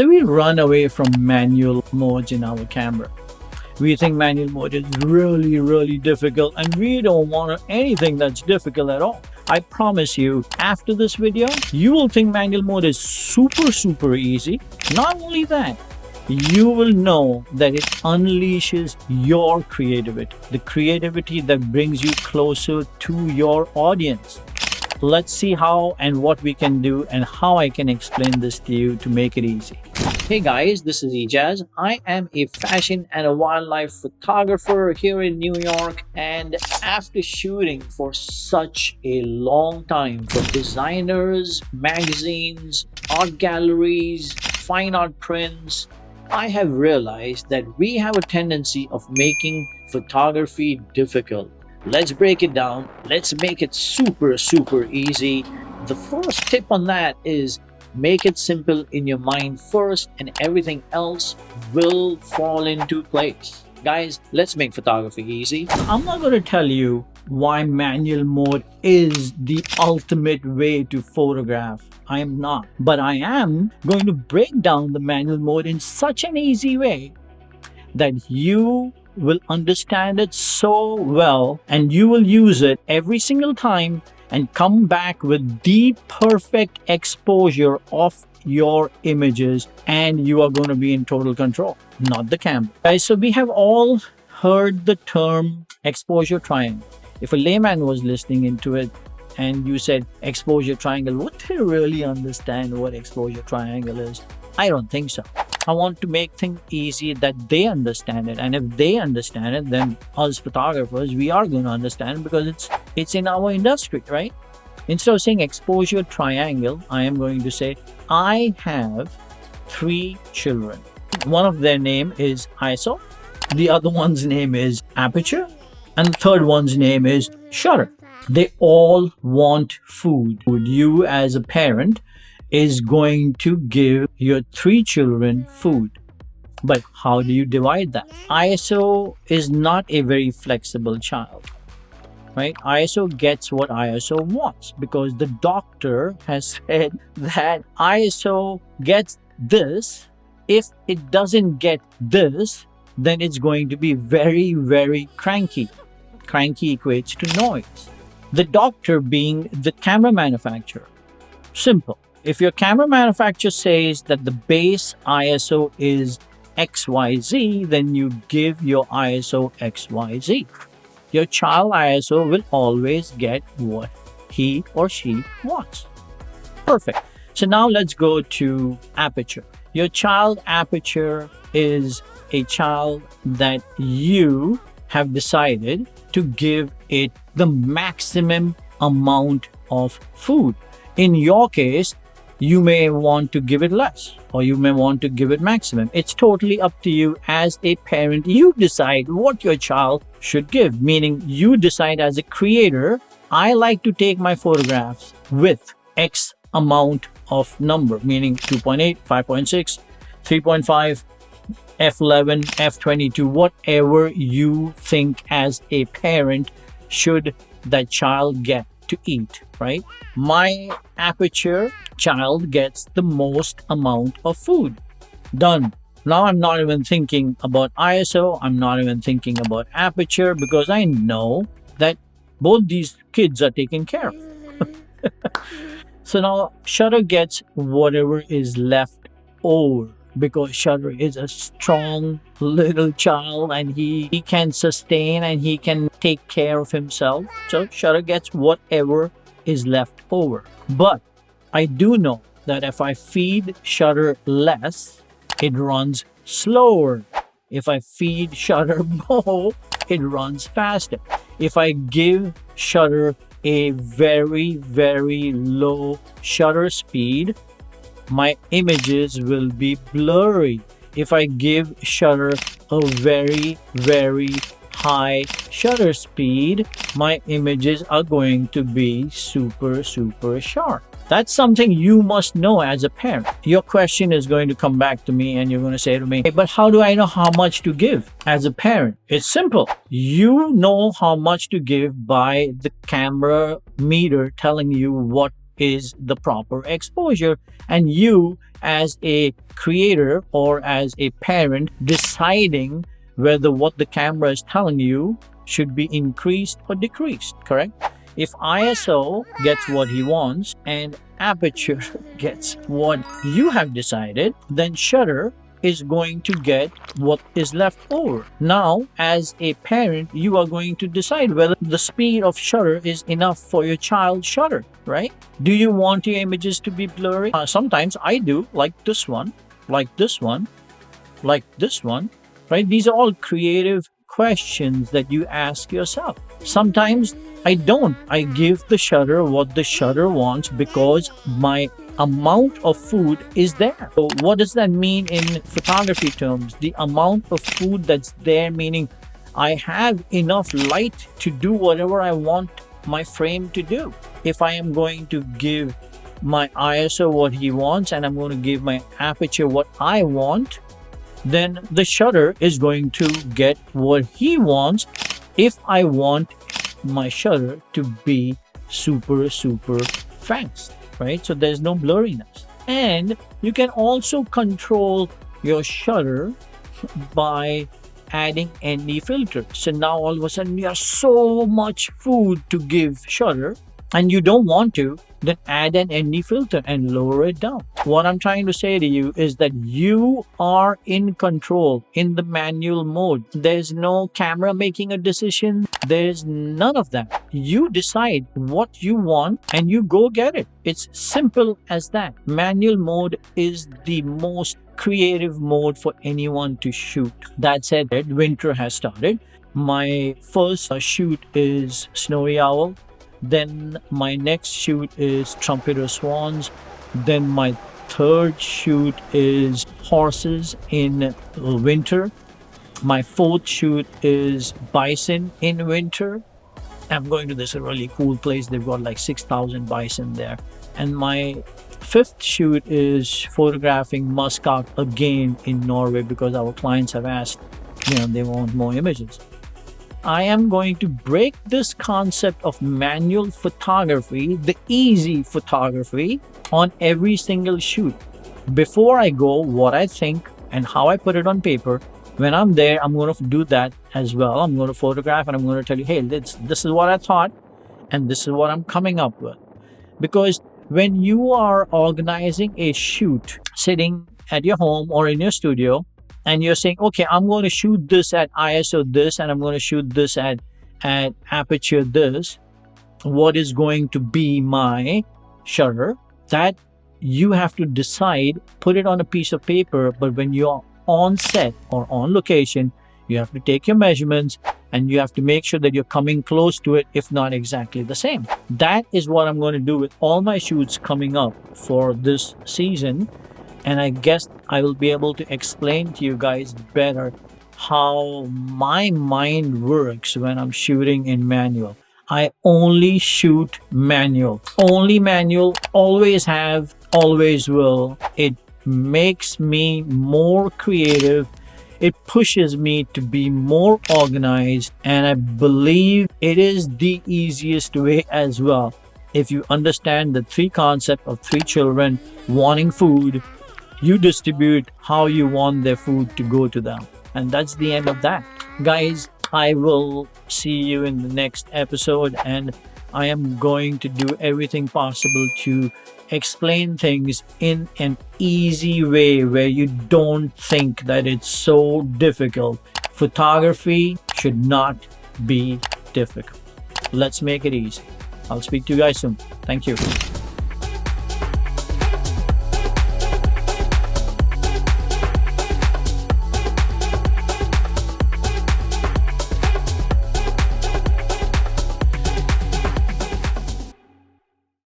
So we run away from manual modes in our camera. We think manual mode is really difficult, and we don't want anything that's difficult at all. I promise you, after this video, you will think manual mode is super easy. Not only that, you will know that it unleashes your creativity, the creativity that brings you closer to your audience. Let's see how and what we can do and how I can explain this to you to make it easy. Hey guys, this is Ijaz. I am a fashion and a wildlife photographer here in New York, and after shooting for such a long time for designers, magazines, art galleries, fine art prints, I have realized that we have a tendency of making photography difficult. Let's break it down. Let's make it super easy. The first tip on that is make it simple in your mind first, and everything else will fall into place. Guys, let's make photography easy. I'm not going to tell you why manual mode is the ultimate way to photograph. I am not. But I am going to break down the manual mode in such an easy way that you will understand it so well, and you will use it every single time and come back with the perfect exposure of your images, and you are going to be in total control, not the camera. Guys, so we have all heard the term exposure triangle. If a layman was listening into it and you said exposure triangle, would they really understand what exposure triangle is? I don't think so. I want to make things easy that they understand it, and if they understand it, then us photographers, we are going to understand it because it's in our industry, right? Instead of saying exposure triangle, I am going to say I have 3 children. One of their name is ISO, the other one's name is aperture, and the third one's name is shutter. They all want food. You as a parent is going to give your 3 children food. But how do you divide that? ISO is not a very flexible child, right? ISO gets what ISO wants because the doctor has said that ISO gets this. If it doesn't get this, then it's going to be very cranky. Cranky equates to noise. The doctor being the camera manufacturer. Simple. If your camera manufacturer says that the base ISO is XYZ, then you give your ISO XYZ. Your child ISO will always get what he or she wants. Perfect. So now let's go to aperture. Your child aperture is a child that you have decided to give it the maximum amount of food. In your case, you may want to give it less, or you may want to give it maximum. It's totally up to you as a parent. You decide what your child should give, meaning you decide as a creator, I like to take my photographs with X amount of number, meaning 2.8, 5.6, 3.5, f11, f22, whatever you think as a parent should that child get to eat, right? My aperture child gets the most amount of food. Done. Now I'm not even thinking about ISO. I'm not even thinking about aperture because I know that both these kids are taken care of. So now shutter gets whatever is left over because shutter is a strong little child and he can sustain and he can take care of himself. So shutter gets whatever is left over. But I do know that if I feed shutter less, it runs slower. If I feed shutter more, it runs faster. If I give shutter a very low shutter speed, my images will be blurry. If I give shutter a very high shutter speed, my images are going to be super sharp. That's something you must know as a parent. Your question is going to come back to me and you're going to say to me, hey, but how do I know how much to give as a parent? It's simple. You know how much to give by the camera meter telling you what is the proper exposure, and you as a creator or as a parent deciding whether what the camera is telling you should be increased or decreased, correct? If ISO gets what he wants and aperture gets what you have decided, then shutter is going to get what is left over. Now, as a parent, you are going to decide whether the speed of shutter is enough for your child's shutter, right? Do you want your images to be blurry? Sometimes I do, like this one, like this one, like this one, right? These are all creative questions that you ask yourself. Sometimes I don't. I give the shutter what the shutter wants because my amount of food is there. So what does that mean in photography terms? The amount of food that's there, meaning I have enough light to do whatever I want my frame to do. If I am going to give my ISO what he wants and I'm going to give my aperture what I want, then the shutter is going to get what he wants if I want my shutter to be super fast, right? So there's no blurriness. And you can also control your shutter by adding ND filter. So now all of a sudden you have so much food to give shutter and you don't want to, then add an ND filter and lower it down. What I'm trying to say to you is that you are in control in the manual mode. There's no camera making a decision. There's none of that. You decide what you want and you go get it. It's simple as that. Manual mode is the most creative mode for anyone to shoot. That said, winter has started. My first shoot is Snowy Owl. Then my next shoot is Trumpeter Swans. Then my third shoot is Horses in winter. My fourth shoot is Bison in winter. I'm going to this really cool place. They've got like 6,000 bison there. And my fifth shoot is photographing muskox again in Norway because our clients have asked, they want more images. I am going to break this concept of manual photography, the easy photography, on every single shoot. Before I go, what I think and how I put it on paper, when I'm there, I'm going to do that as well. I'm going to photograph and I'm going to tell you, hey, this is what I thought and this is what I'm coming up with. Because when you are organizing a shoot, sitting at your home or in your studio, and you're saying, okay, I'm going to shoot this at ISO this, and I'm going to shoot this at aperture this. What is going to be my shutter? That you have to decide, put it on a piece of paper, but when you're on set or on location, you have to take your measurements and you have to make sure that you're coming close to it, if not exactly the same. That is what I'm going to do with all my shoots coming up for this season. And I guess I will be able to explain to you guys better how my mind works when I'm shooting in manual. I only shoot manual. Only manual. Always have, always will. It makes me more creative. It pushes me to be more organized. And I believe it is the easiest way as well. If you understand the three concepts of three children wanting food, you distribute how you want their food to go to them. And that's the end of that. Guys, I will see you in the next episode, and I am going to do everything possible to explain things in an easy way where you don't think that it's so difficult. Photography should not be difficult. Let's make it easy. I'll speak to you guys soon. Thank you.